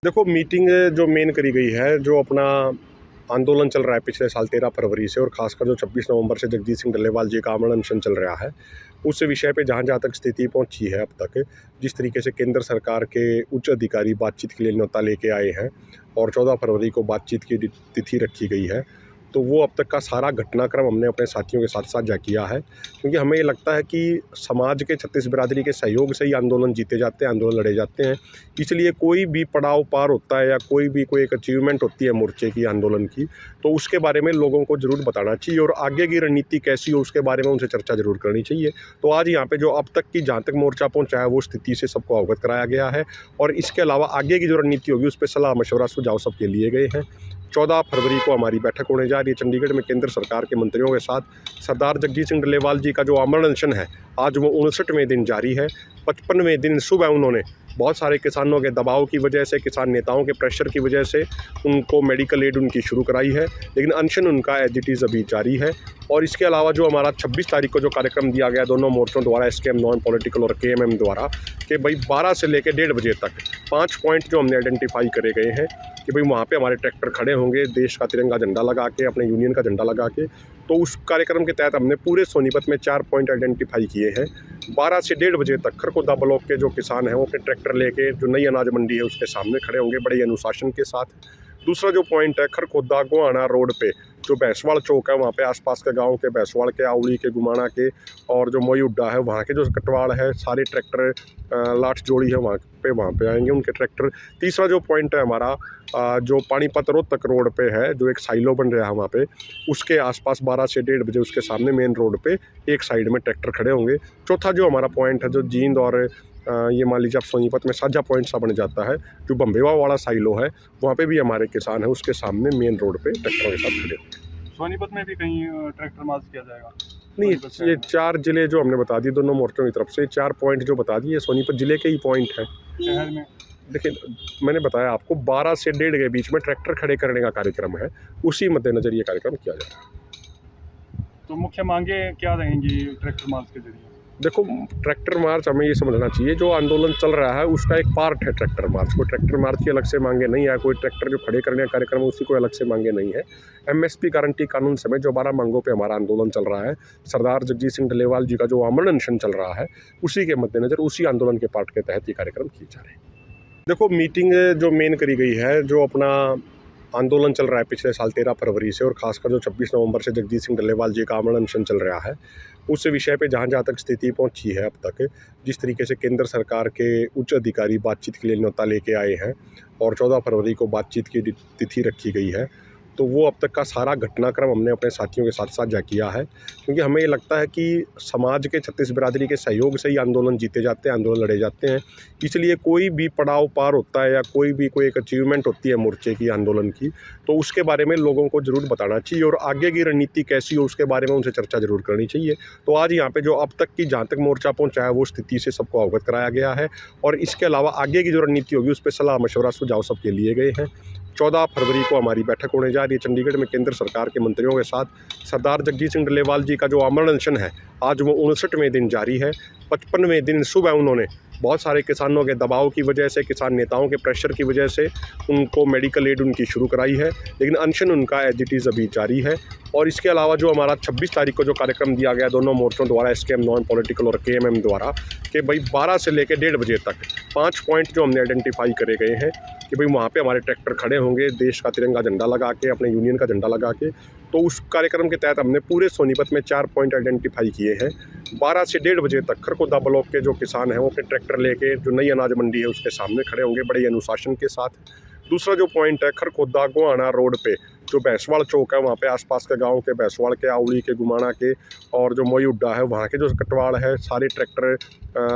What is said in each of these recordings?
देखो मीटिंग जो मेन करी गई है, जो अपना आंदोलन चल रहा है पिछले साल 13 फरवरी से और खासकर जो 26 नवंबर से जगजीत सिंह डल्लेवाल जी का आमरण अनशन चल रहा है, उस विषय पे जहाँ तक स्थिति पहुंची है अब तक, जिस तरीके से केंद्र सरकार के उच्च अधिकारी बातचीत के लिए न्योता लेके आए हैं और 14 फरवरी को बातचीत की तिथि रखी गई है, तो वो अब तक का सारा घटनाक्रम हमने अपने साथियों के साथ साझा किया है। क्योंकि हमें ये लगता है कि समाज के 36 बिरादरी के सहयोग से ही आंदोलन जीते जाते हैं, आंदोलन लड़े जाते हैं। इसलिए कोई भी पड़ाव पार होता है या कोई एक अचीवमेंट होती है मोर्चे की, आंदोलन की, तो उसके बारे में लोगों को ज़रूर बताना चाहिए और आगे की रणनीति कैसी हो उसके बारे में उनसे चर्चा ज़रूर करनी चाहिए। तो आज यहाँ पे जो अब तक की जहाँ तक मोर्चा पहुँचा है वो स्थिति से सबको अवगत कराया गया है और इसके अलावा आगे की जो रणनीति होगी उस पर सलाह मशवरा सुझाव सबके लिए गए हैं। 14 फरवरी को हमारी बैठक होने जा रही है चंडीगढ़ में केंद्र सरकार के मंत्रियों के साथ। सरदार जगजीत सिंह डल्लेवाल जी का जो आमरण अनशन है, आज वो 59वें दिन जारी है। 55वें दिन सुबह उन्होंने बहुत सारे किसानों के दबाव की वजह से, किसान नेताओं के प्रेशर की वजह से उनको मेडिकल एड उनकी शुरू कराई है, लेकिन अनशन उनका एज इट इज़ अभी जारी है। और इसके अलावा जो हमारा 26 तारीख को जो कार्यक्रम दिया गया दोनों मोर्चों द्वारा, एसकेएम नॉन पॉलिटिकल और केएमएम द्वारा, कि भाई 12 से लेकर 1:30 बजे तक 5 पॉइंट जो हमने आइडेंटिफाई करे गए हैं कि भाई वहाँ पे हमारे ट्रैक्टर खड़े होंगे देश का तिरंगा झंडा लगा के, अपने यूनियन का झंडा लगा के। तो उस कार्यक्रम के तहत हमने पूरे सोनीपत में 4 पॉइंट आइडेंटिफाई किए हैं। 12 से 1:30 बजे तक खरखोदा ब्लॉक के जो किसान हैं वो अपने ट्रैक्टर लेके जो नई अनाज मंडी है उसके सामने खड़े होंगे बड़े अनुशासन के साथ। दूसरा जो पॉइंट है खरखोदा गोहाना रोड पे जो भैंसवाड़ चौक है, वहाँ पे आसपास के गांव के भैंसवाड़ के, आवली के, गुमाना के और जो मोई उड्डा है वहाँ के जो कटवाड़ है, सारे ट्रैक्टर लाठ जोड़ी है वहाँ पे आएंगे उनके ट्रैक्टर। तीसरा जो पॉइंट है हमारा जो पानीपत रोहतक रोड पे है, जो एक साइलो बन रहा है वहाँ पे, उसके आसपास 12 से 1:30 बजे उसके सामने मेन रोड पे एक साइड में ट्रैक्टर खड़े होंगे। चौथा जो हमारा पॉइंट है जो जींद और ये मान लीजिए आप सोनीपत में साझा पॉइंट सा बन जाता है, जो बम्बेवा वाला साइलो है, वहाँ पे भी हमारे किसान है उसके सामने मेन रोड पे ट्रैक्टरों के साथ खड़े होंगे। सोनीपत में भी कहीं ट्रैक्टर मार्च किया जाएगा? नहीं, ये 4 जिले जो हमने बता दिए दोनों मोर्चों की तरफ से, 4 पॉइंट जो बता दिए सोनीपत जिले के ही पॉइंट हैं। शहर में देखिए, मैंने बताया आपको 12 से 1:30 के बीच में ट्रैक्टर खड़े करने का कार्यक्रम है, उसी मद्देनजर ये कार्यक्रम किया जा रहा है। तो मुख्य मांगे क्या रहेंगी ट्रैक्टर मार्च के जरिए? देखो, ट्रैक्टर मार्च हमें ये समझना चाहिए जो आंदोलन चल रहा है उसका एक पार्ट है ट्रैक्टर मार्च। कोई ट्रैक्टर मार्च की अलग से मांगे नहीं है, कोई ट्रैक्टर जो खड़े करने का कार्यक्रम है उसकी कोई अलग से मांगे नहीं है। एमएसपी गारंटी कानून समेत जो 12 मांगों पे हमारा आंदोलन चल रहा है, सरदार जगजीत सिंह डल्लेवाल जी का जो आमरण अनशन चल रहा है, उसी के मद्देनजर उसी आंदोलन के पार्ट के तहत ये कार्यक्रम किए जा रहे हैं। देखो, मीटिंग जो मेन करी गई है, जो अपना आंदोलन चल रहा है पिछले साल 13 फरवरी से और खासकर जो 26 नवंबर से जगजीत सिंह डल्लेवाल जी का आमरण अनशन चल रहा है, उस विषय पे जहाँ तक स्थिति पहुंची है अब तक, जिस तरीके से केंद्र सरकार के उच्च अधिकारी बातचीत के लिए न्योता लेके आए हैं और 14 फरवरी को बातचीत की तिथि रखी गई है, तो वो अब तक का सारा घटनाक्रम हमने अपने साथियों के साथ साझा किया है। क्योंकि हमें ये लगता है कि समाज के 36 बिरादरी के सहयोग से ही आंदोलन जीते जाते हैं, आंदोलन लड़े जाते हैं। इसलिए कोई भी पड़ाव पार होता है या कोई एक अचीवमेंट होती है मोर्चे की, आंदोलन की, तो उसके बारे में लोगों को ज़रूर बताना चाहिए और आगे की रणनीति कैसी हो उसके बारे में उनसे चर्चा ज़रूर करनी चाहिए। तो आज यहाँ पे जो अब तक की जहाँ तक मोर्चा पहुँचा है वो स्थिति से सबको अवगत कराया गया है और इसके अलावा आगे की जो रणनीति होगी उस पर सलाह मशवरा सुझाव सबके लिए गए हैं। 14 फरवरी को हमारी बैठक होने जा रही है चंडीगढ़ में केंद्र सरकार के मंत्रियों के साथ। सरदार जगजीत सिंह डल्लेवाल जी का जो आमरण अनशन है, आज वो 59वें दिन जारी है। 55वें दिन सुबह उन्होंने बहुत सारे किसानों के दबाव की वजह से, किसान नेताओं के प्रेशर की वजह से उनको मेडिकल एड उनकी शुरू कराई है, लेकिन अनशन उनका एज इट इज़ अभी जारी है। और इसके अलावा जो हमारा 26 तारीख को जो कार्यक्रम दिया गया दोनों मोर्चों द्वारा, एसकेएम नॉन पॉलिटिकल और केएमएम द्वारा, कि भाई 12 से लेकर 1:30 बजे तक 5 पॉइंट जो हमने आइडेंटिफाई करे गए हैं कि भाई वहाँ पे हमारे ट्रैक्टर खड़े होंगे देश का तिरंगा झंडा लगा के, अपने यूनियन का झंडा लगा के। तो उस कार्यक्रम के तहत हमने पूरे सोनीपत में 4 पॉइंट आइडेंटिफाई किए हैं। 12 से 1:30 बजे तक खरखोदा ब्लॉक के जो किसान हैं वो अपने ट्रैक्टर लेके जो नई अनाज मंडी है उसके सामने खड़े होंगे बड़े अनुशासन के साथ। दूसरा जो पॉइंट है खरखोदा गोहाना रोड पे जो भैंसवाड़ चौक है, वहाँ पे आसपास के गांव के भैंसवाड़ के, आवली के, गुमाना के और जो मोई उड्डा है वहाँ के जो कटवाड़ है, सारे ट्रैक्टर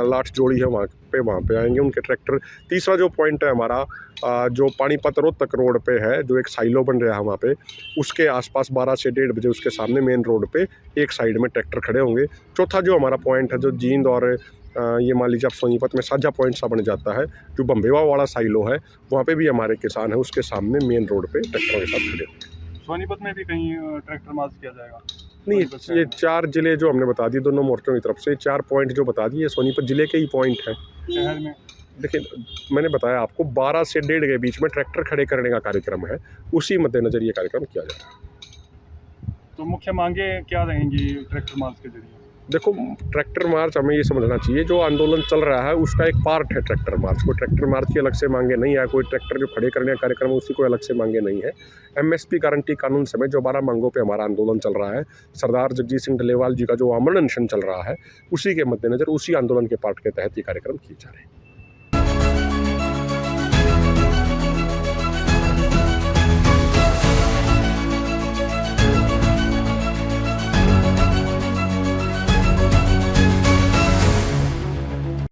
लाठ जोड़ी है वहाँ पे आएंगे उनके ट्रैक्टर। तीसरा जो पॉइंट है हमारा जो पानीपत रोहतक रोड पे है, जो एक साइलो बन रहा है वहाँ पे, उसके आसपास 12 से 1:30 बजे उसके सामने मेन रोड पे एक साइड में ट्रैक्टर खड़े होंगे। चौथा जो हमारा पॉइंट है जो जींद और ये मान लीजिए आप सोनीपत में साझा पॉइंट सा बन जाता है, जो बम्बेवा वाला साइलो है, वहाँ पे भी हमारे किसान है उसके सामने मेन रोड पे ट्रैक्टरों के साथ खड़े होंगे। सोनीपत में भी कहीं ट्रैक्टर मार्च किया जाएगा? नहीं, ये 4 जिले जो हमने बता दिए दोनों मोर्चों की तरफ से, 4 पॉइंट जो बता दिए सोनीपत जिले के ही पॉइंट हैं। शहर में देखिए, मैंने बताया आपको 12 से 1.5 के बीच में ट्रैक्टर खड़े करने का कार्यक्रम है, उसी मद्देनज़र ये कार्यक्रम किया जा रहा है। तो मुख्य मांगे क्या रहेंगी ट्रैक्टर मार्च के जरिए? देखो, ट्रैक्टर मार्च हमें ये समझना चाहिए, जो आंदोलन चल रहा है उसका एक पार्ट है ट्रैक्टर मार्च। कोई ट्रैक्टर मार्च की अलग से मांगे नहीं है, कोई ट्रैक्टर जो खड़े करने का कार्यक्रम है उसी को अलग से मांगे नहीं है। एमएसपी गारंटी कानून समेत जो 12 मांगों पे हमारा आंदोलन चल रहा है, सरदार जगजीत सिंह डल्लेवाल जी का जो आमरण अनशन चल रहा है, उसी के मद्देनज़र उसी आंदोलन के पार्ट के तहत ये कार्यक्रम किए जा रहे हैं।